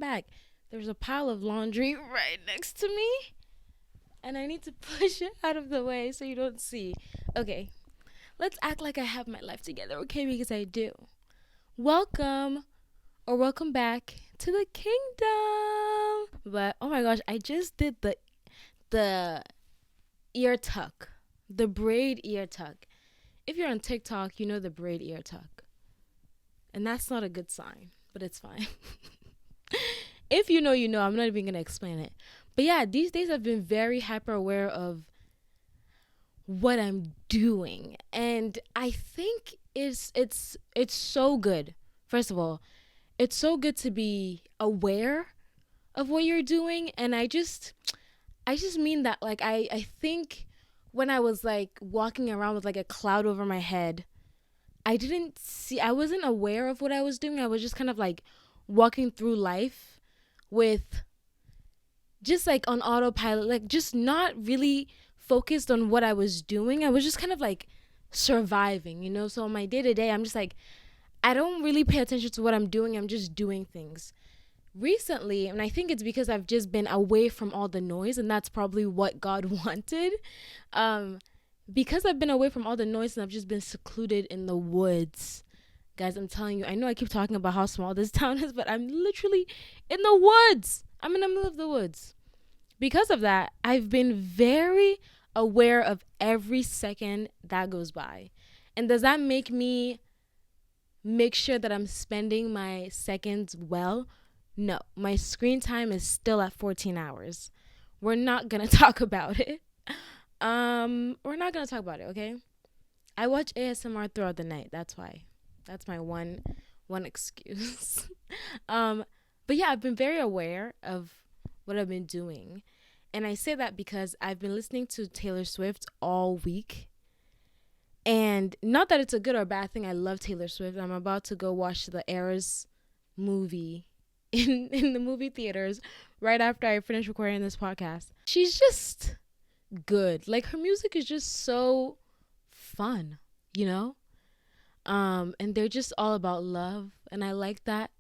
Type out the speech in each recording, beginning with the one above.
back. There's a pile of laundry right next to me, and I need to push it out of the way so you don't see. Okay, let's act like I have my life together, okay? Because I do. Welcome or welcome back to the kingdom. But oh my gosh, I just did the ear tuck, the braid ear tuck. If you're on TikTok, you know the braid ear tuck. And that's not a good sign, but it's fine. If you know, you know. I'm not even going to explain it. But yeah, these days I've been very hyper aware of what I'm doing. And I think it's so good. First of all, it's so good to be aware of what you're doing. And I just mean that, like, I think when I was like walking around with like a cloud over my head, I wasn't aware of what I was doing. I was just kind of like walking through life with just like on autopilot, like just not really focused on what I was doing. I was just kind of like surviving, you know? So on my day to day, I'm just like, I don't really pay attention to what I'm doing. I'm just doing things. Recently, and I think it's because I've just been away from all the noise, and that's probably what God wanted. Because I've been away from all the noise and I've just been secluded in the woods. Guys, I'm telling you, I know I keep talking about how small this town is, but I'm literally in the woods. I'm in the middle of the woods. Because of that, I've been very aware of every second that goes by. And does that make me make sure that I'm spending my seconds well? No, my screen time is still at 14 hours. We're not going to talk about it. We're not going to talk about it, okay? I watch ASMR throughout the night. That's why. That's my one excuse. But yeah, I've been very aware of what I've been doing. And I say that because I've been listening to Taylor Swift all week. And not that it's a good or bad thing. I love Taylor Swift. I'm about to go watch the Eras movie in the movie theaters right after I finish recording this podcast. She's just good. Like, her music is just so fun, you know? And they're just all about love, and I like that.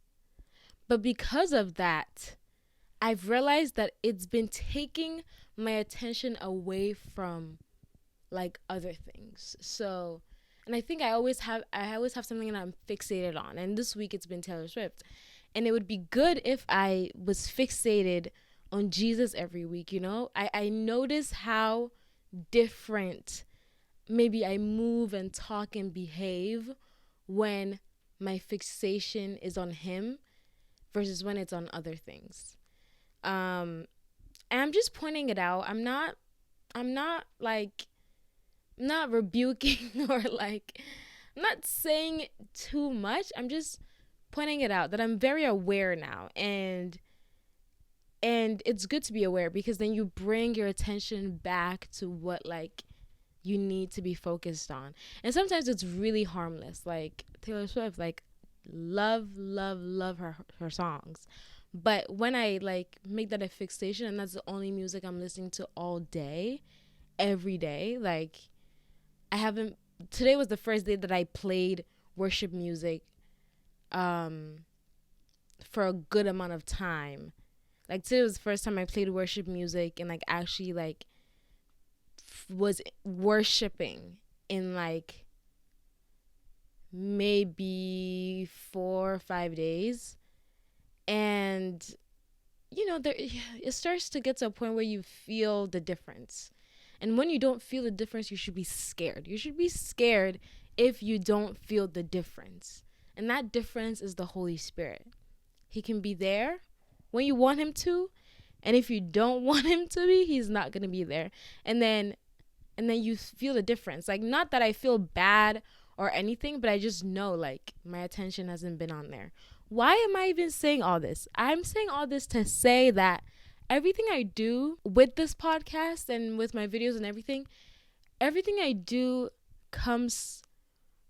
But because of that, I've realized that it's been taking my attention away from like other things. So, and I think I always have something that I'm fixated on. And this week it's been Taylor Swift. And it would be good if I was fixated on Jesus every week, you know? I notice how different maybe I move and talk and behave when my fixation is on him versus when it's on other things. And I'm just pointing it out. I'm not rebuking or like, I'm not saying too much. I'm just pointing it out that I'm very aware now, and it's good to be aware because then you bring your attention back to what like you need to be focused on. And sometimes it's really harmless, like Taylor Swift, like love her songs. But when I like make that a fixation and that's the only music I'm listening to all day, every day, like today was the first day that I played worship music for a good amount of time. Like, today was the first time I played worship music and like actually like was worshiping in like maybe 4 or 5 days. And you know, it starts to get to a point where you feel the difference. And when you don't feel the difference, you should be scared. You should be scared if you don't feel the difference. And that difference is the Holy Spirit. He can be there when you want him to. And if you don't want him to be, he's not going to be there. And then you feel the difference. Like, not that I feel bad or anything, but I just know, like, my attention hasn't been on there. Why am I even saying all this? I'm saying all this to say that everything I do with this podcast and with my videos and everything I do comes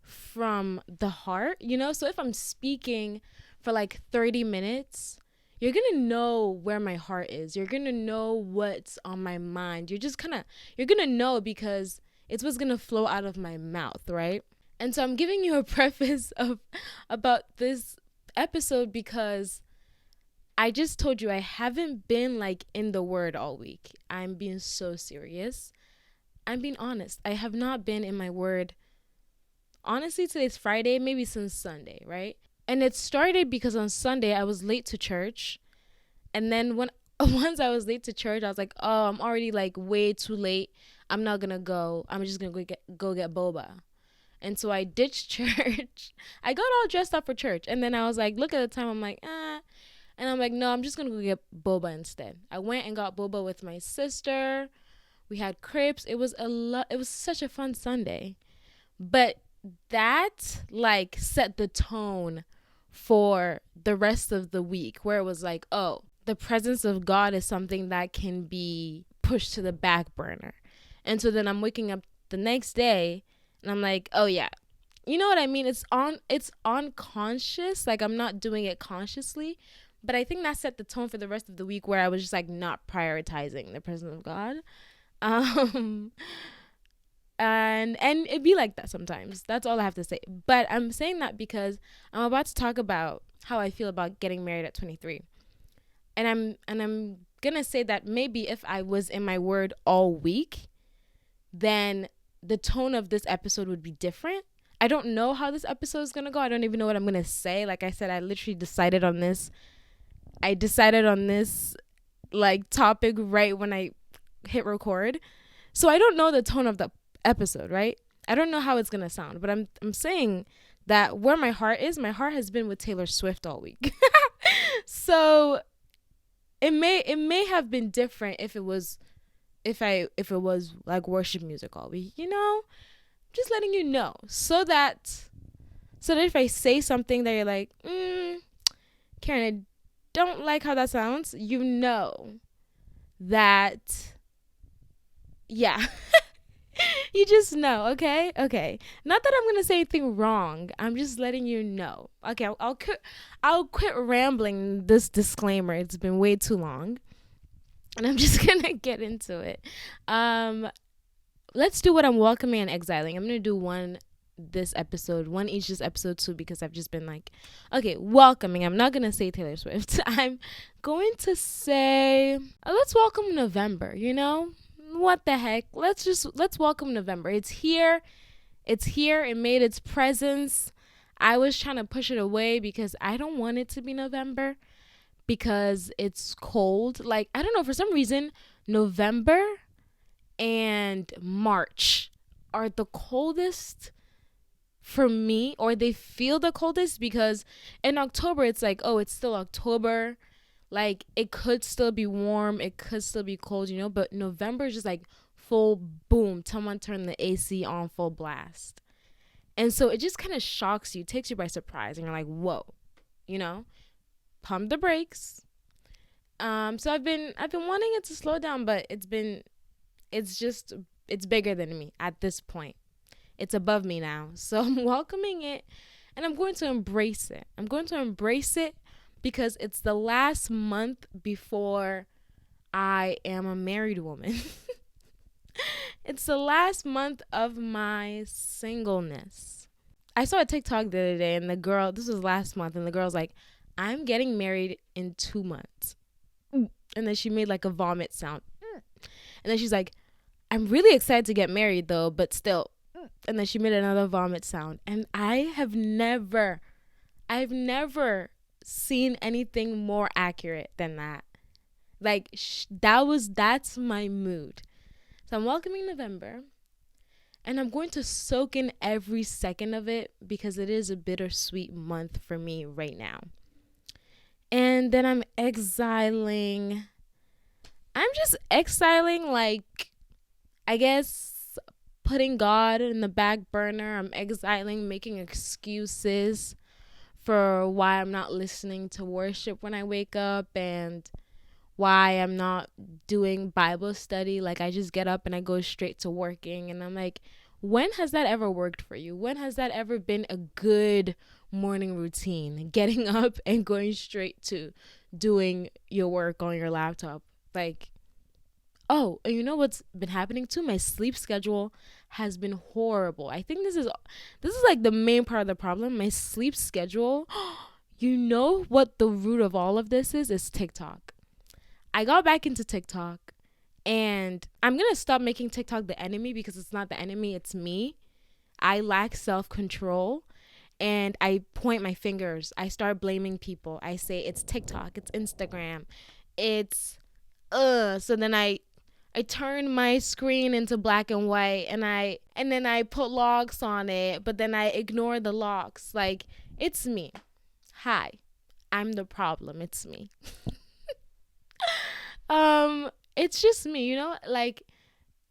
from the heart, you know? So if I'm speaking for like 30 minutes, you're going to know where my heart is. You're going to know what's on my mind. You're going to know because it's what's going to flow out of my mouth, right? And so I'm giving you a preface about this episode because I just told you I haven't been like in the word all week. I'm being so serious. I'm being honest. I have not been in my word. Honestly, today's Friday, maybe since Sunday, right? And it started because on Sunday I was late to church. And then when once I was late to church, I was like, "Oh, I'm already like way too late. I'm not going to go. I'm just going to go get boba." And so I ditched church. I got all dressed up for church. And then I was like, look at the time. I'm like, ah. And I'm like, no, I'm just going to go get boba instead. I went and got boba with my sister. We had crepes. It was it was such a fun Sunday. But that like set the tone for the rest of the week, where it was like, oh, the presence of God is something that can be pushed to the back burner. And so then I'm waking up the next day and I'm like, oh yeah, you know what I mean? It's unconscious. Like I'm not doing it consciously. But I think that set the tone for the rest of the week, where I was just like not prioritizing the presence of God. Um and it'd be like that sometimes. That's all I have to say. But I'm saying that because I'm about to talk about how I feel about getting married at 23. And I'm gonna say that maybe if I was in my word all week, then the tone of this episode would be different. I don't know how this episode is gonna go. I don't even know what I'm gonna say. Like I said, I literally decided on this. I decided on this like topic right when I hit record. So I don't know the tone of the episode, right? I don't know how it's gonna sound, but I'm saying that where my heart has been with Taylor Swift all week. So it may have been different if it was like worship music all week, you know? Just letting you know so that if I say something that you're like, Karen, I don't like how that sounds, you know that, yeah. You just know, okay? Okay. Not that I'm gonna say anything wrong. I'm just letting you know. Okay, I'll quit rambling this disclaimer. It's been way too long. And I'm just gonna get into it. Let's do what I'm welcoming and exiling. I'm gonna do one this episode, one each this episode too, because I've just been like, okay, welcoming. I'm not gonna say Taylor Swift. I'm going to say, let's welcome November, you know? What the heck? Let's welcome November. It's here. It made its presence. I was trying to push it away because I don't want it to be November because it's cold. Like, I don't know, for some reason, November and March are the coldest for me, or they feel the coldest, because in October it's like, oh, it's still October. Like, it could still be warm, it could still be cold, you know, but November is just like full boom, someone turn the AC on full blast. And so it just kind of shocks you, takes you by surprise, and you're like, whoa, you know, pump the brakes. So I've been wanting it to slow down, but it's bigger than me at this point. It's above me now. So I'm welcoming it and I'm going to embrace it. Because it's the last month before I am a married woman. It's the last month of my singleness. I saw a TikTok the other day, and this was last month, and the girl's like, I'm getting married in 2 months. And then she made like a vomit sound. And then she's like, I'm really excited to get married though, but still. And then she made another vomit sound. And I've never seen anything more accurate than that. Like, that's my mood. So I'm welcoming November, and I'm going to soak in every second of it because it is a bittersweet month for me right now. And then I'm exiling. I'm just exiling, like, I guess, putting God in the back burner. I'm exiling, making excuses for why I'm not listening to worship when I wake up, and why I'm not doing Bible study. Like, I just get up and I go straight to working. And I'm like, when has that ever worked for you? When has that ever been a good morning routine? Getting up and going straight to doing your work on your laptop. Like, oh, and you know what's been happening too? My sleep schedule has been horrible. I think this is like the main part of the problem. My sleep schedule. You know what the root of all of this is? It's TikTok. I got back into TikTok, and I'm going to stop making TikTok the enemy, because it's not the enemy, it's me. I lack self-control, and I point my fingers. I start blaming people. I say it's TikTok, it's Instagram, it's so then I turn my screen into black and white, and then I put locks on it, but then I ignore the locks. Like, it's me. Hi. I'm the problem. It's me. It's just me, like,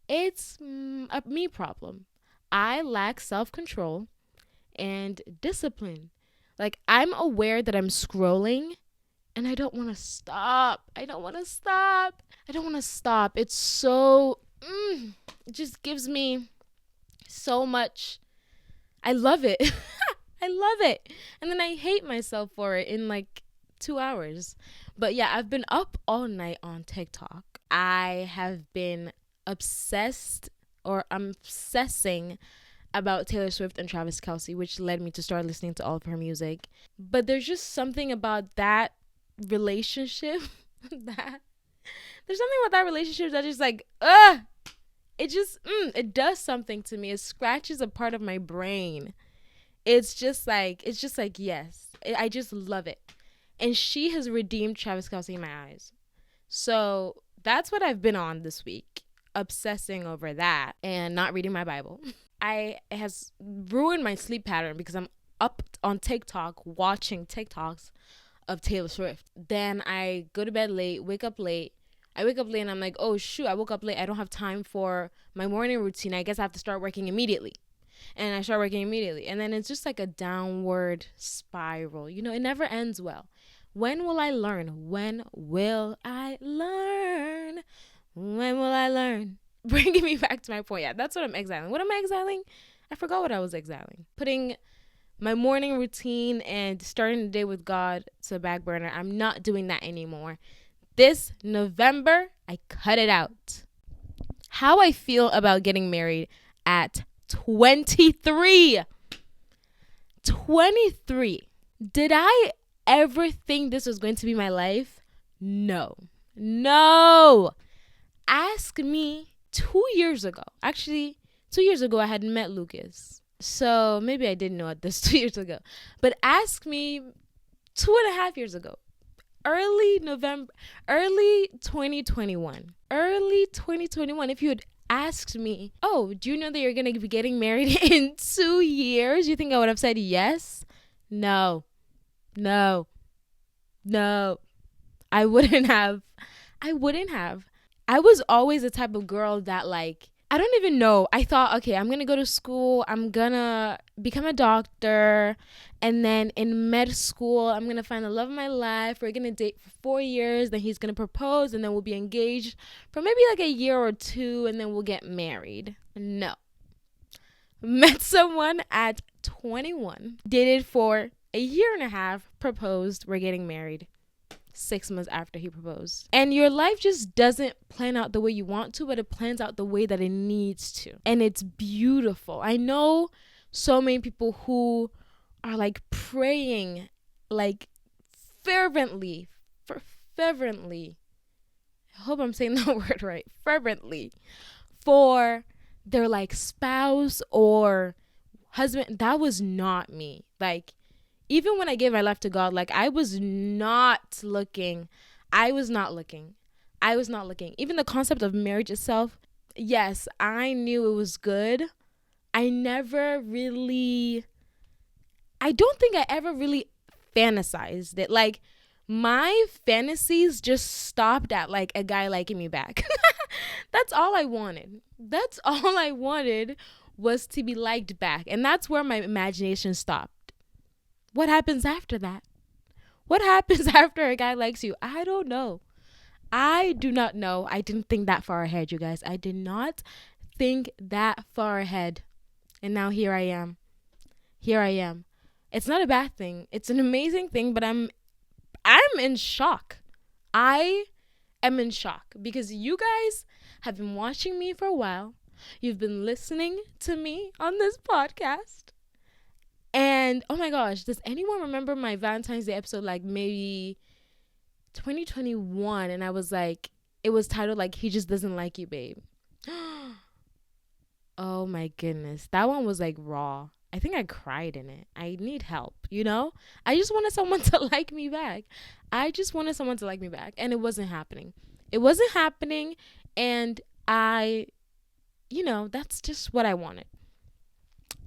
it's a me problem. I lack self-control and discipline. Like, I'm aware that I'm scrolling, and I don't want to stop. I don't want to stop. It's so, it just gives me so much. I love it. I love it. And then I hate myself for it in like 2 hours. But yeah, I've been up all night on TikTok. I have been obsessing about Taylor Swift and Travis Kelce, which led me to start listening to all of her music. But there's just something about that relationship that just like, it does something to me. It scratches a part of my brain. It's just like, yes, I just love it. And she has redeemed Travis Kelce in my eyes. So that's what I've been on this week, obsessing over that and not reading my Bible. It has ruined my sleep pattern, because I'm up on TikTok watching TikToks of Taylor Swift. Then I go to bed late, wake up late. I wake up late and I'm like, oh shoot, I woke up late. I don't have time for my morning routine. I guess I have to start working immediately. And I start working immediately. And then it's just like a downward spiral. It never ends well. When will I learn? When will I learn? When will I learn? Bringing me back to my point. Yeah, that's what I'm exiling. What am I exiling? I forgot what I was exiling. Putting my morning routine and starting the day with God to the back burner. I'm not doing that anymore. This November, I cut it out. How I feel about getting married at 23. 23. Did I ever think this was going to be my life? No. Ask me 2 years ago. Actually, 2 years ago, I had met Lucas. So maybe I didn't know this 2 years ago. But ask me 2.5 years ago. Early 2021. If you had asked me, oh, do you know that you're going to be getting married in 2 years? You think I would have said yes? No. I wouldn't have. I was always the type of girl that, like, I don't even know. I thought, okay, I'm going to go to school. I'm going to become a doctor. And then in med school, I'm going to find the love of my life. We're going to date for 4 years. Then he's going to propose. And then we'll be engaged for maybe like a year or two. And then we'll get married. No. Met someone at 21. Dated for a year and a half. Proposed. We're getting married 6 months after he proposed. And your life just doesn't plan out the way you want to, but it plans out the way that it needs to. And it's beautiful. I know so many people who are like praying, like fervently. I hope I'm saying that word right. Fervently. For their like spouse or husband. That was not me. Like, even when I gave my life to God, like, I was not looking. Even the concept of marriage itself, yes, I knew it was good. I don't think I ever really fantasized it. Like, my fantasies just stopped at, like, a guy liking me back. That's all I wanted. Was to be liked back. And that's where my imagination stopped. What happens after that? What happens after a guy likes you? I don't know. I do not know. I didn't think that far ahead, you guys. I did not think that far ahead. And now here I am. It's not a bad thing. It's an amazing thing, but I'm in shock. I am in shock because you guys have been watching me for a while. You've been listening to me on this podcast. And oh my gosh, does anyone remember my Valentine's Day episode, like maybe 2021? And I was like, it was titled like, He Just Doesn't Like You, Babe. Oh my goodness. That one was like raw. I think I cried in it. I need help, you know? I just wanted someone to like me back. I just wanted someone to like me back. And it wasn't happening. It wasn't happening. And that's just what I wanted.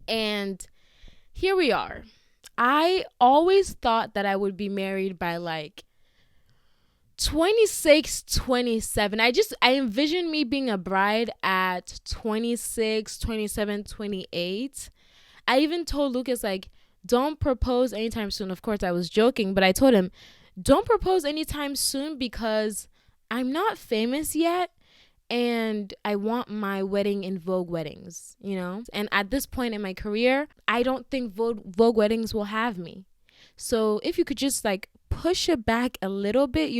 And here we are. I always thought that I would be married by like 26, 27. I envision me being a bride at 26, 27, 28. I even told Lucas, like, don't propose anytime soon. Of course, I was joking, but I told him, don't propose anytime soon because I'm not famous yet and I want my wedding in Vogue weddings, you know? And at this point in my career, I don't think Vogue weddings will have me. So if you could just like push it back a little bit,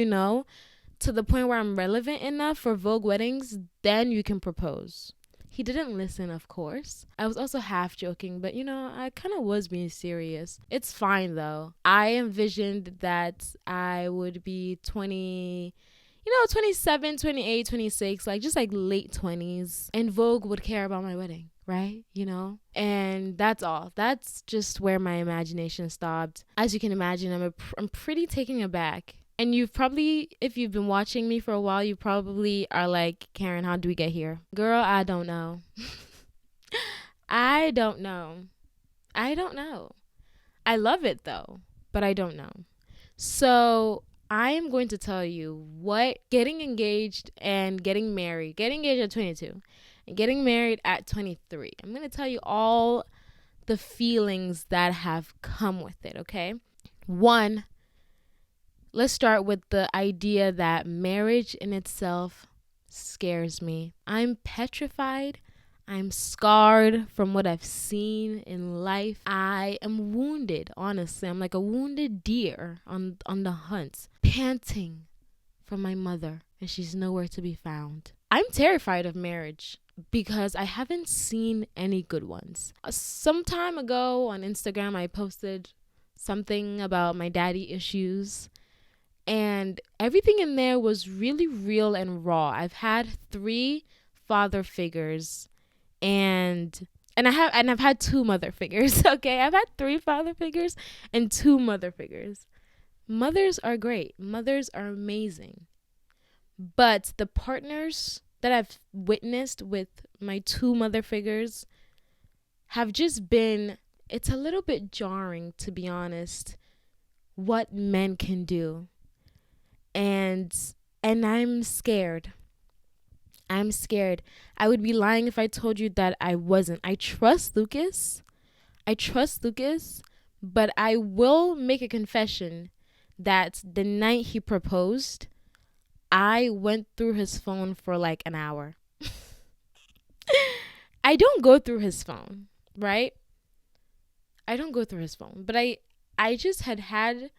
to the point where I'm relevant enough for Vogue weddings, then you can propose. He didn't listen, of course. I was also half joking, but I kind of was being serious. It's fine though. I envisioned that I would be 27, 28, 26, like just like late 20s. And Vogue would care about my wedding, right? And that's all. That's just where my imagination stopped. As you can imagine, I'm pretty taken aback. And you've probably, if you've been watching me for a while, you probably are like, Karen, how do we get here? Girl, I don't know. I don't know. I love it though, but I don't know. So I am going to tell you what getting engaged and getting engaged at 22 and getting married at 23. I'm going to tell you all the feelings that have come with it, okay? One, let's start with the idea that marriage in itself scares me. I'm petrified. I'm scarred from what I've seen in life. I am wounded, honestly. I'm like a wounded deer on the hunt, panting for my mother, and she's nowhere to be found. I'm terrified of marriage because I haven't seen any good ones. Some time ago on Instagram, I posted something about my daddy issues. And everything in there was really real and raw. I've had 3 father figures and I've had 2 mother figures. Okay, I've had 3 father figures and 2 mother figures. Mothers are great. Mothers are amazing. But the partners that I've witnessed with my 2 mother figures have just been, it's a little bit jarring, to be honest, what men can do. And I'm scared. I would be lying if I told you that I wasn't. I trust Lucas, but I will make a confession that the night he proposed, I went through his phone for like an hour. I don't go through his phone, right? I don't go through his phone, but I just had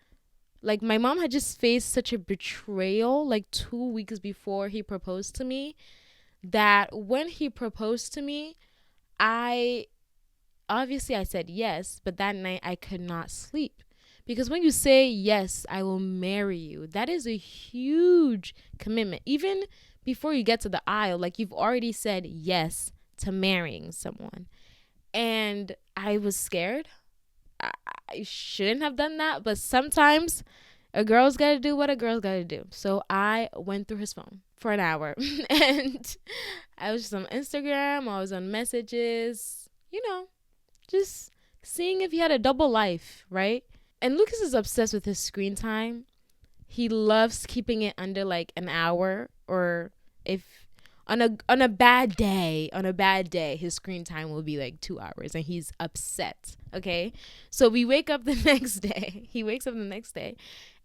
like, my mom had just faced such a betrayal like 2 weeks before he proposed to me that when he proposed to me, I said yes, but that night I could not sleep. Because when you say, yes, I will marry you, that is a huge commitment. Even before you get to the aisle, like you've already said yes to marrying someone. And I was scared. I shouldn't have done that, but sometimes a girl's got to do what a girl's got to do. So I went through his phone for an hour and I was just on Instagram. I was on messages, just seeing if he had a double life, right? And Lucas is obsessed with his screen time. He loves keeping it under like an hour, or if on a bad day, his screen time will be like 2 hours and he's upset. Okay. So we wake up the next day. He wakes up the next day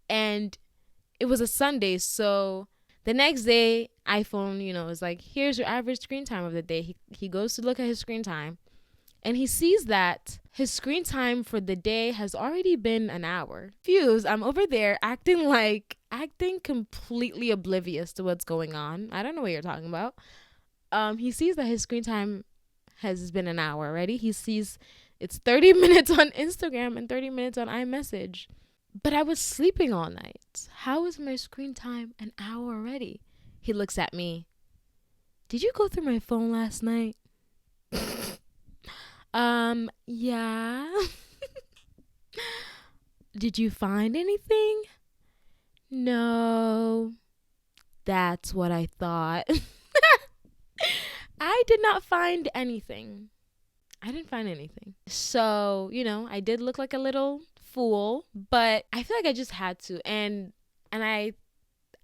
and it was a Sunday. So the next day, iPhone, is like, here's your average screen time of the day. He goes to look at his screen time and he sees that his screen time for the day has already been an hour. Fuse, I'm over there acting completely oblivious to what's going on. I don't know what you're talking about. He sees that his screen time has been an hour already. He sees It's 30 minutes on Instagram and 30 minutes on iMessage. But I was sleeping all night. How is my screen time an hour already? He looks at me. Did you go through my phone last night? Yeah. Did you find anything? No. That's what I thought. I did not find anything. I didn't find anything. So, I did look like a little fool, but I feel like I just had to. And I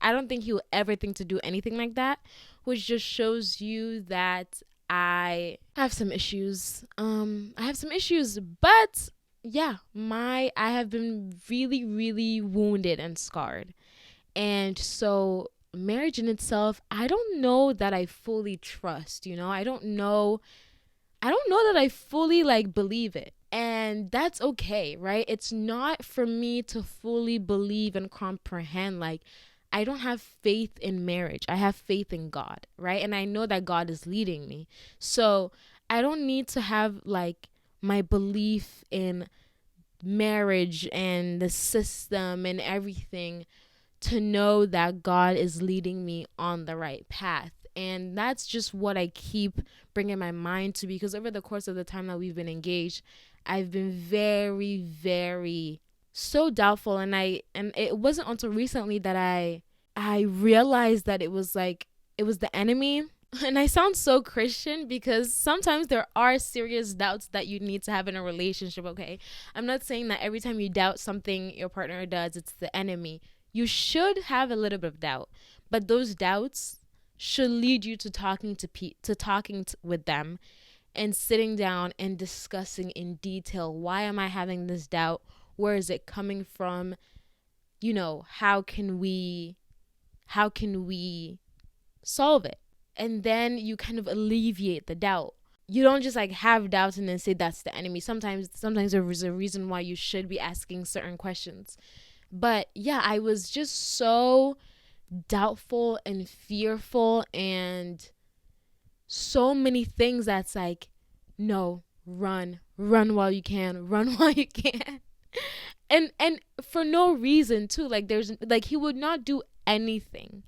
don't think he will ever think to do anything like that, which just shows you that I have some issues. But yeah, I have been really, really wounded and scarred. And so marriage in itself, I don't know that I fully trust, I don't know that I fully believe it. And that's okay, right? It's not for me to fully believe and comprehend. I don't have faith in marriage. I have faith in God, right? And I know that God is leading me. So I don't need to have my belief in marriage and the system and everything to know that God is leading me on the right path. And that's just what I keep bringing my mind to, because over the course of the time that we've been engaged, I've been very, very so doubtful. And it wasn't until recently that I realized that it was the enemy. And I sound so Christian because sometimes there are serious doubts that you need to have in a relationship, okay? I'm not saying that every time you doubt something your partner does, it's the enemy. You should have a little bit of doubt, but those doubts should lead you to talking with them and sitting down and discussing in detail, why am I having this doubt? Where is it coming from? How can we solve it? And then you kind of alleviate the doubt. You don't just have doubts and then say that's the enemy. Sometimes there is a reason why you should be asking certain questions. But yeah, I was just so doubtful and fearful and so many things that's no, run while you can, run while you can. And for no reason too. There's he would not do anything.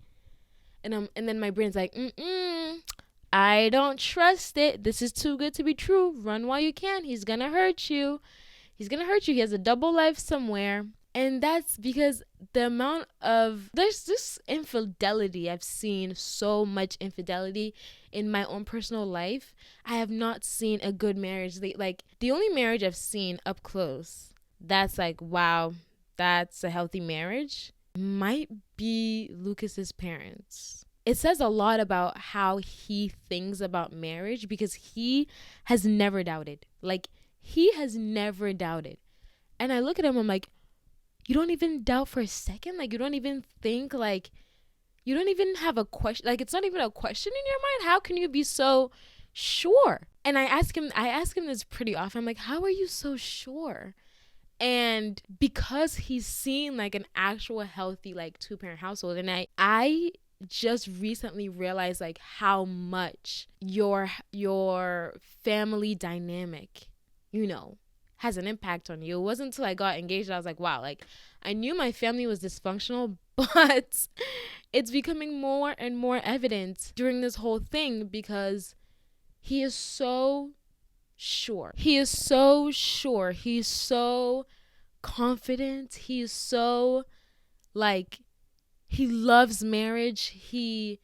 And then my brain's I don't trust it. This is too good to be true. Run while you can. He's gonna hurt you. He has a double life somewhere. And that's because there's this infidelity. I've seen so much infidelity in my own personal life. I have not seen a good marriage. The only marriage I've seen up close that's wow, that's a healthy marriage, might be Lucas's parents. It says a lot about how he thinks about marriage because he has never doubted. He has never doubted. And I look at him, I'm you don't even doubt for a second? You don't even think, you don't even have a question. It's not even a question in your mind. How can you be so sure? And I ask him this pretty often. I'm how are you so sure? And because he's seen an actual healthy two-parent household, and I just recently realized how much your family dynamic, has an impact on you. It wasn't until I got engaged I was wow, I knew my family was dysfunctional, but it's becoming more and more evident during this whole thing because he is so sure. He is so sure. He's so confident. He is so he loves marriage. He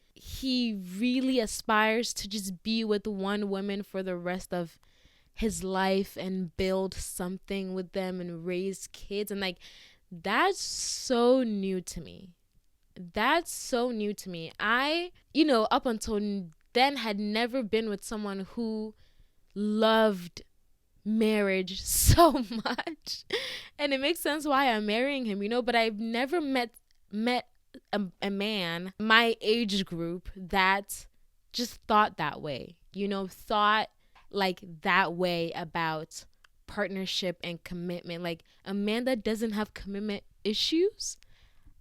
really aspires to just be with one woman for the rest of his life and build something with them and raise kids. And that's so new to me. I, up until then had never been with someone who loved marriage so much. And it makes sense why I'm marrying him, but I've never met a man my age group that just thought that way, thought that way about partnership and commitment. A man that doesn't have commitment issues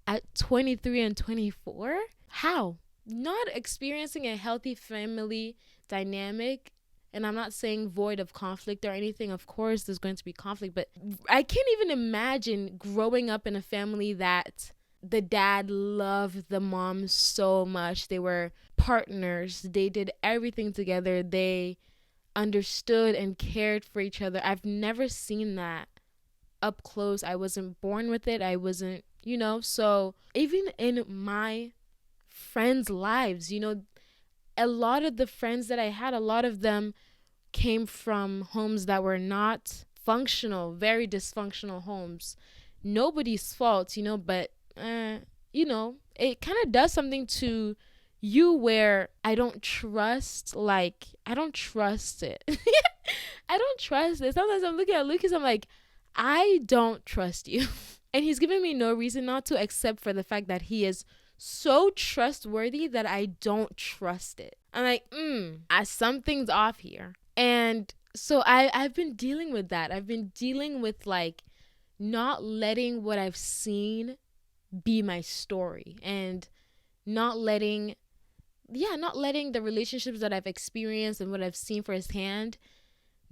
at 23 and 24? How? Not experiencing a healthy family dynamic And I'm not saying void of conflict or anything. Of course, there's going to be conflict, but I can't even imagine growing up in a family that the dad loved the mom so much. They were partners. They did everything together. They understood and cared for each other. I've never seen that up close. I wasn't born with it. I wasn't, so even in my friends' lives, a lot of the friends that I had, a lot of them came from homes that were not functional, very dysfunctional homes. Nobody's fault, but, it kind of does something to you where I don't trust it. I don't trust it. Sometimes I'm looking at Lucas, I'm like, I don't trust you. And he's giving me no reason not to, except for the fact that he is so trustworthy that I don't trust it. I'm like, something's off here. And so I've been dealing with that. I've been dealing with not letting what I've seen be my story, and not letting the relationships that I've experienced and what I've seen firsthand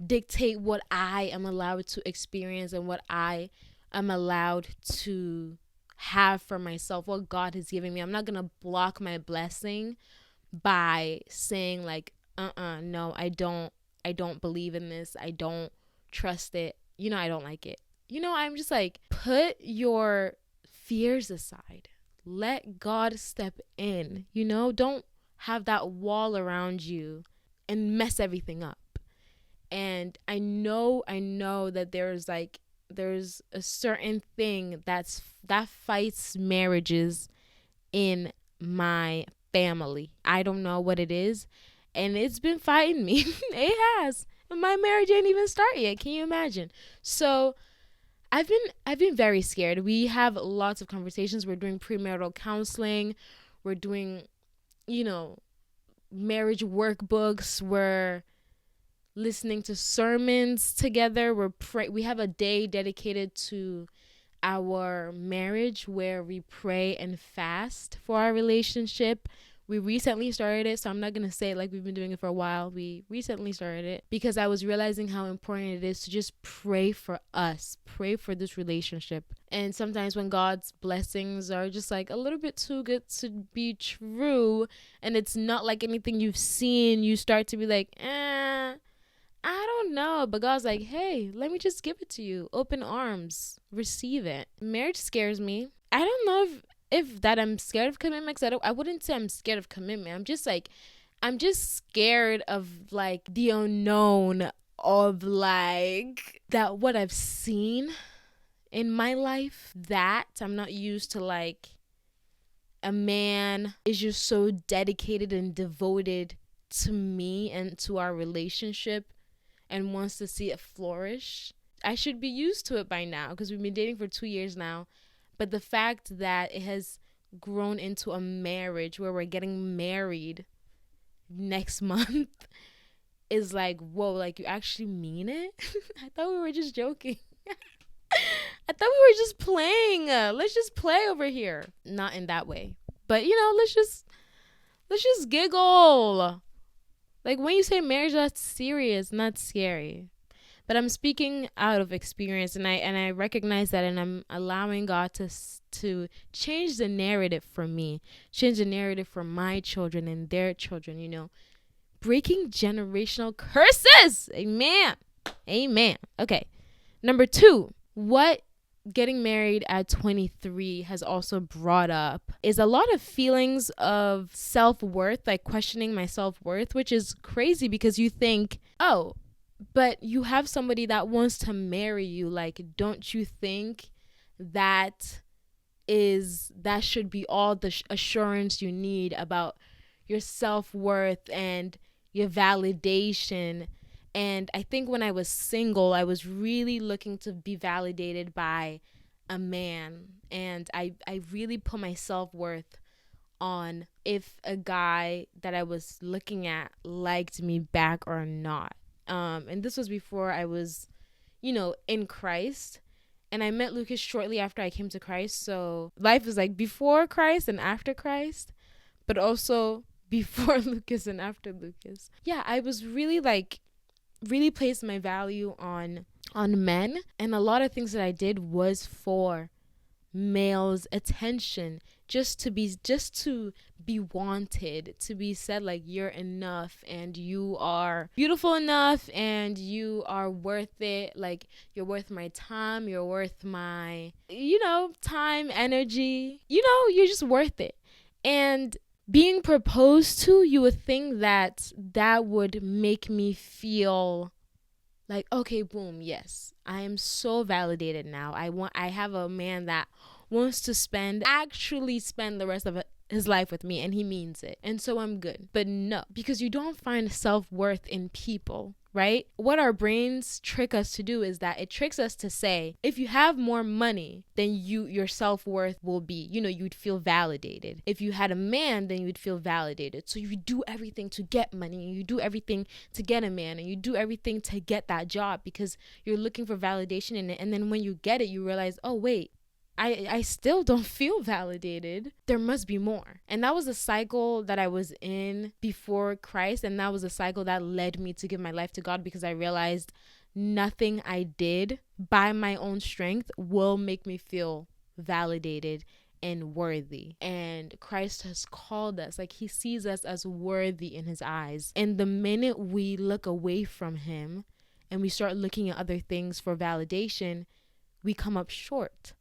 dictate what I am allowed to experience and what I am allowed to have for myself, what God has given me. I'm not going to block my blessing by saying no, I don't believe in this. I don't trust it. I don't like it. I'm just like, put your fears aside. Let God step in. Don't have that wall around you and mess everything up. And I know that there's a certain thing that fights marriages in my family. I don't know what it is, and it's been fighting me. It has. And my marriage ain't even started yet. Can you imagine? So I've been very scared. We have lots of conversations. We're doing premarital counseling. We're doing, marriage workbooks. We're listening to sermons together. We have a day dedicated to our marriage where we pray and fast for our relationship. We recently started it, so I'm not going to say it like we've been doing it for a while. We recently started it because I was realizing how important it is to just pray for us, pray for this relationship. And sometimes when God's blessings are just a little bit too good to be true, and it's not like anything you've seen, you start to be like, I don't know. But God's like, hey, let me just give it to you. Open arms. Receive it. Marriage scares me. I don't know if that I'm scared of commitment. I wouldn't say I'm scared of commitment. I'm just scared of the unknown of that what I've seen in my life, that I'm not used to a man is just so dedicated and devoted to me and to our relationship and wants to see it flourish. I should be used to it by now because we've been dating for 2 years now. But the fact that it has grown into a marriage where we're getting married next month is whoa, you actually mean it? I thought we were just joking. I thought we were just playing. Let's just play over here. Not in that way. But, let's just giggle. When you say marriage, that's serious, not scary. But I'm speaking out of experience, and I recognize that, and I'm allowing God to change the narrative for me, change the narrative for my children and their children, breaking generational curses. Amen. Okay. Number 2, what getting married at 23 has also brought up is a lot of feelings of self-worth, questioning my self-worth, which is crazy because you think, oh, but you have somebody that wants to marry you. Don't you think that should be all the assurance you need about your self-worth and your validation? And I think when I was single, I was really looking to be validated by a man. And I really put my self-worth on if a guy that I was looking at liked me back or not. And this was before I was, in Christ. And I met Lucas shortly after I came to Christ. So life is before Christ and after Christ, but also before Lucas and after Lucas. Yeah, I was really really placed my value on men, and a lot of things that I did was for male's attention, just to be wanted, to be said like you're enough and you are beautiful enough and you are worth it, like you're worth my time, you're worth my time, energy, you're just worth it. And being proposed to, you would think that would make me feel like, okay, boom, yes, I am so validated now. I have a man that wants to actually spend the rest of his life with me, and he means it. And so I'm good. But no, because you don't find self-worth in people, right? What our brains trick us to do is that it tricks us to say, if you have more money, then your self-worth will be, you'd feel validated. If you had a man, then you'd feel validated. So you do everything to get money, and you do everything to get a man, and you do everything to get that job because you're looking for validation in it. And then when you get it, you realize, oh wait, I still don't feel validated. There must be more. And that was a cycle that I was in before Christ. And that was a cycle that led me to give my life to God, because I realized nothing I did by my own strength will make me feel validated and worthy. And Christ has called us, like he sees us as worthy in his eyes. And the minute we look away from him and we start looking at other things for validation, we come up short.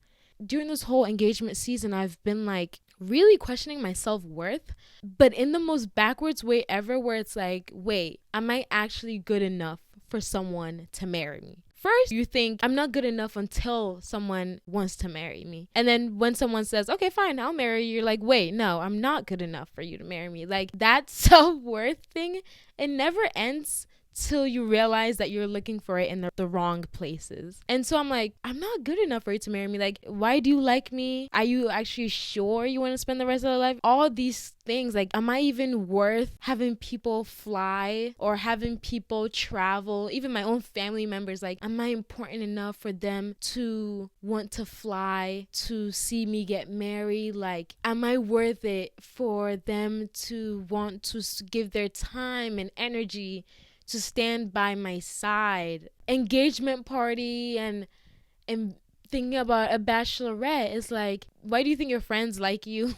During this whole engagement season, I've been like really questioning my self-worth, but in the most backwards way ever, where it's like, wait, am I actually good enough for someone to marry me? First, you think I'm not good enough until someone wants to marry me. And then when someone says, okay, fine, I'll marry you, you're like, wait, no, I'm not good enough for you to marry me. Like that self-worth thing, it never ends till you realize that you're looking for it in the wrong places. And so I'm like, I'm not good enough for you to marry me. Like, why do you like me? Are you actually sure you want to spend the rest of your life? All these things, like, am I even worth having people fly or having people travel? Even my own family members, like, am I important enough for them to want to fly to see me get married? Like, am I worth it for them to want to give their time and energy to stand by my side? Engagement party and thinking about a bachelorette is like, why do you think your friends like you?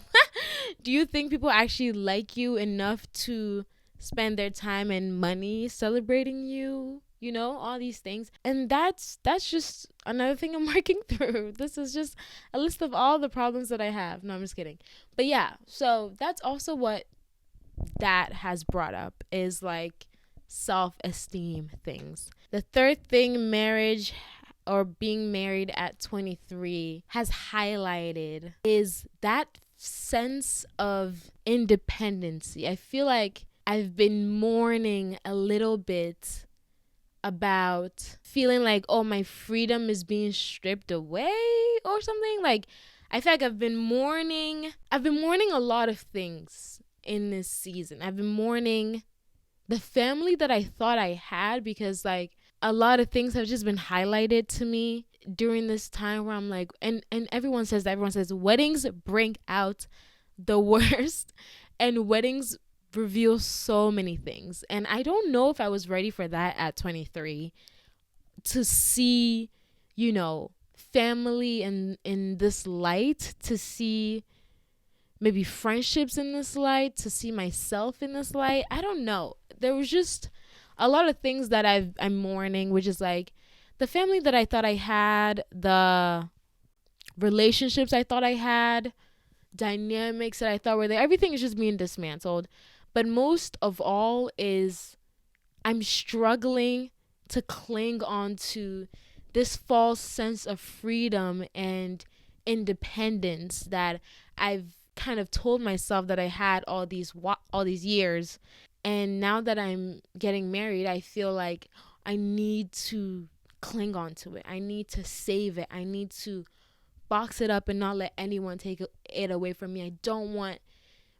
Do you think people actually like you enough to spend their time and money celebrating you? All these things. And that's just another thing I'm working through. This is just a list of all the problems that I have. No, I'm just kidding. But yeah, so that's also what that has brought up, is like self-esteem things. The third thing marriage or being married at 23 has highlighted is that sense of independency. I feel like I've been mourning a little bit about feeling like, oh, my freedom is being stripped away or something. Like, I feel like I've been mourning a lot of things in this season. I've been mourning the family that I thought I had, because like a lot of things have just been highlighted to me during this time where I'm like, and everyone says weddings bring out the worst, and weddings reveal so many things. And I don't know if I was ready for that at 23, to see, family in this light, to see maybe friendships in this light, to see myself in this light. I don't know. There was just a lot of things that I'm mourning, which is like the family that I thought I had, the relationships I thought I had, dynamics that I thought were there. Everything is just being dismantled. But most of all is I'm struggling to cling on to this false sense of freedom and independence that I've kind of told myself that I had all these years. And now that I'm getting married, I feel like I need to cling on to it. I need to save it. I need to box it up and not let anyone take it away from me. I don't want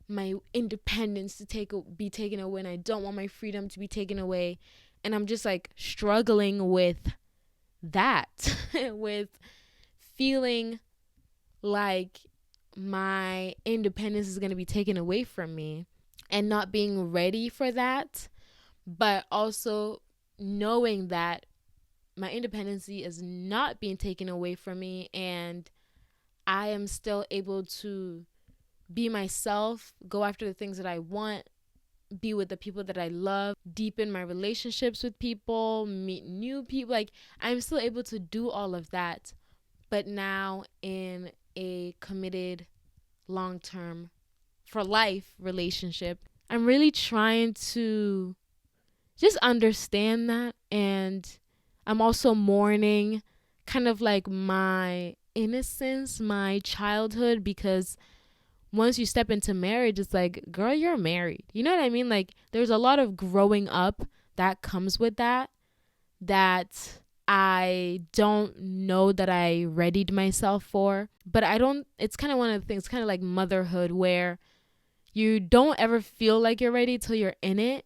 my independence to be taken away, and I don't want my freedom to be taken away. And I'm just like struggling with that, with feeling like my independence is going to be taken away from me and not being ready for that, but also knowing that my independency is not being taken away from me, and I am still able to be myself, go after the things that I want, be with the people that I love, deepen my relationships with people, meet new people. Like, I'm still able to do all of that, but now in a committed, long term, for life relationship. I'm really trying to just understand that. And I'm also mourning kind of like my innocence, my childhood, because once you step into marriage, it's like, girl, you're married. You know what I mean? Like, there's a lot of growing up that comes with that I don't know that I readied myself for. But I don't, it's kind of one of the things, kind of like motherhood, where you don't ever feel like you're ready till you're in it.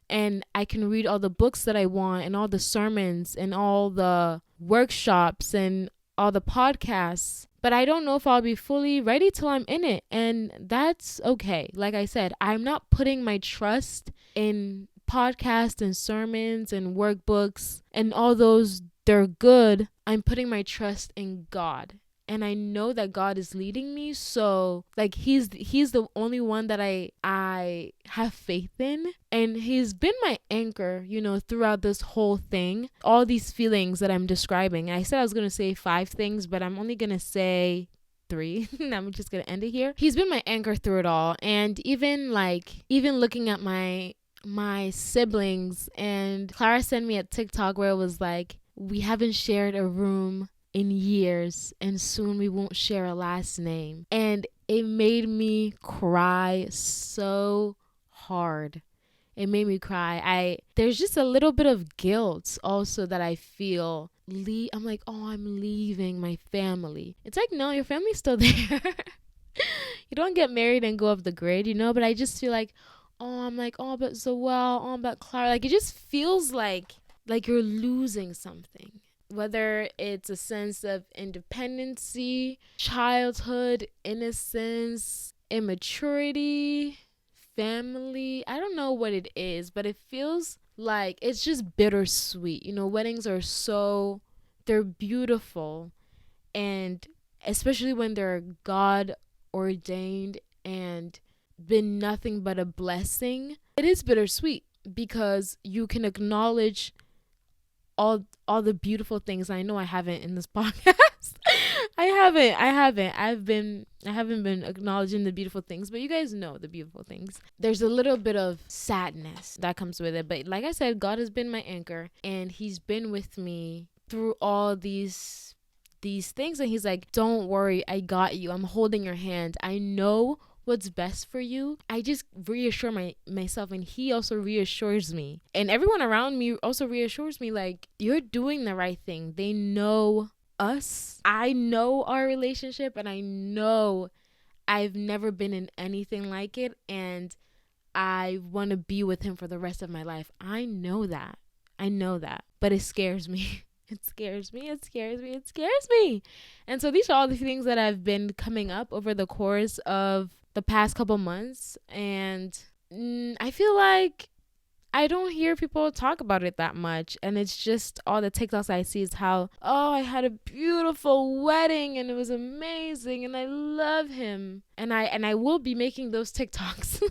And I can read all the books that I want, and all the sermons, and all the workshops, and all the podcasts. But I don't know if I'll be fully ready till I'm in it. And that's okay. Like I said, I'm not putting my trust in podcasts and sermons and workbooks and all those. They're good. I'm putting my trust in God. And I know that God is leading me. So like he's the only one that I have faith in. And he's been my anchor, throughout this whole thing. All these feelings that I'm describing. I said I was going to say 5 things, but I'm only going to say 3. I'm just going to end it here. He's been my anchor through it all. And even looking at my siblings, and Clara sent me a TikTok where it was like, we haven't shared a room in years, and soon we won't share a last name. And it made me cry so hard. It made me cry. There's just a little bit of guilt also that I feel. I'm like, oh, I'm leaving my family. It's like, no, your family's still there. You don't get married and go off the grid, but I just feel like, oh, I'm like, oh, but Zoel, oh, but Clara. Like, it just feels like you're losing something. Whether it's a sense of independency, childhood, innocence, immaturity, family. I don't know what it is, but it feels like it's just bittersweet. Weddings are they're beautiful. And especially when they're God ordained and been nothing but a blessing, it is bittersweet because you can acknowledge all the beautiful things. I know I haven't in this podcast. I haven't. I haven't been acknowledging the beautiful things, but you guys know the beautiful things. There's a little bit of sadness that comes with it, but like I said, God has been my anchor, and he's been with me through all these things, and he's like, don't worry, I got you. I'm holding your hand. I know what's best for you. I just reassure myself, and he also reassures me, and everyone around me also reassures me, like, you're doing the right thing. They know us. I know our relationship, and I know I've never been in anything like it, and I want to be with him for the rest of my life. I know that, but it scares me. It scares me. And so these are all the things that have been coming up over the course of the past couple months. And I feel like I don't hear people talk about it that much. And it's just all the TikToks I see is how, oh, I had a beautiful wedding and it was amazing and I love him. And I will be making those TikToks.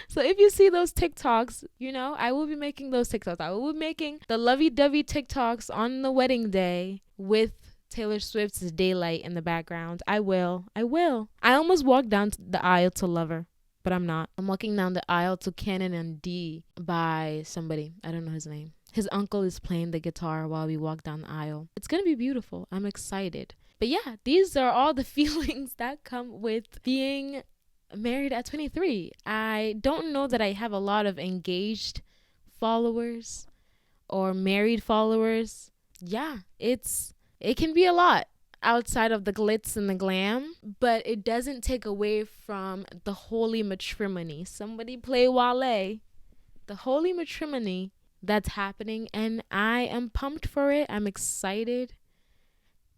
So if you see those TikToks, I will be making those TikToks. I will be making the lovey-dovey TikToks on the wedding day with Taylor Swift's Daylight in the background. I will. I almost walked down the aisle to Lover, but I'm not. I'm walking down the aisle to Canon and D by somebody. I don't know his name. His uncle is playing the guitar while we walk down the aisle. It's going to be beautiful. I'm excited. But yeah, these are all the feelings that come with being married at 23. I don't know that I have a lot of engaged followers or married followers. Yeah, it can be a lot outside of the glitz and the glam, but it doesn't take away from the holy matrimony. Somebody play Wale. The holy matrimony that's happening, and I am pumped for it. I'm excited,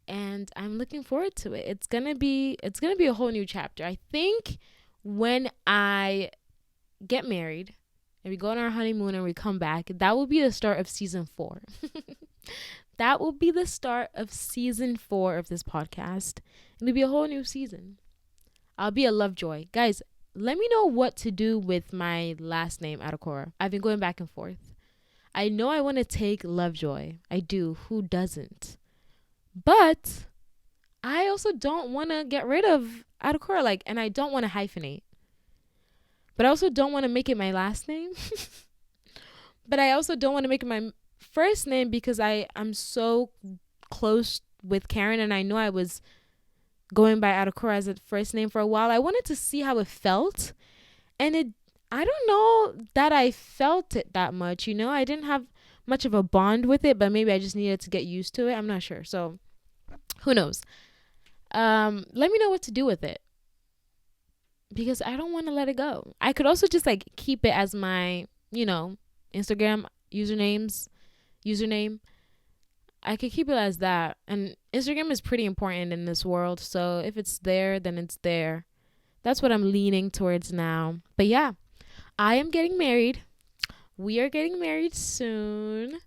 and I'm looking forward to it. It's gonna be a whole new chapter. I think when I get married and we go on our honeymoon and we come back, that will be the start of season 4. That will be the start of season 4 of this podcast. It'll be a whole new season. I'll be a Lovejoy. Guys, let me know what to do with my last name, Adakora. I've been going back and forth. I know I want to take Lovejoy. I do. Who doesn't? But I also don't want to get rid of Adakora, and I don't want to hyphenate. But I also don't want to make it my last name. But I also don't want to make it my first name because I'm so close with Karen, and I know I was going by Adakora as a first name for a while. I wanted to see how it felt, and I don't know that I felt it that much, I didn't have much of a bond with it, but maybe I just needed to get used to it. I'm not sure. So who knows? Let me know what to do with it, because I don't want to let it go. I could also just keep it as my, Instagram username. I could keep it as that. And Instagram is pretty important in this world. So if it's there, then it's there. That's what I'm leaning towards now. But yeah, I am getting married. We are getting married soon.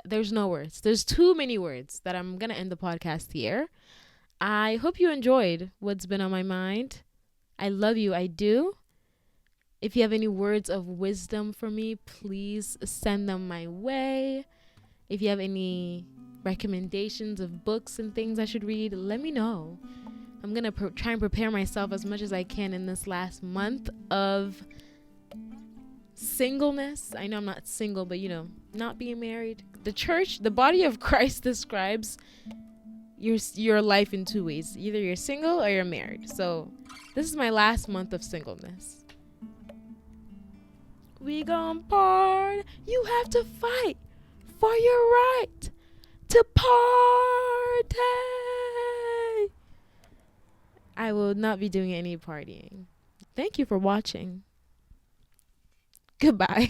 There's no words. There's too many words that I'm going to end the podcast here. I hope you enjoyed what's been on my mind. I love you. I do. If you have any words of wisdom for me, please send them my way. If you have any recommendations of books and things I should read, let me know. I'm going to try and prepare myself as much as I can in this last month of singleness. I know I'm not single, but not being married. The church, the body of Christ describes your life in 2 ways. Either you're single or you're married. So this is my last month of singleness. We gon' part. You have to fight for your right to party. I will not be doing any partying. Thank you for watching. Goodbye.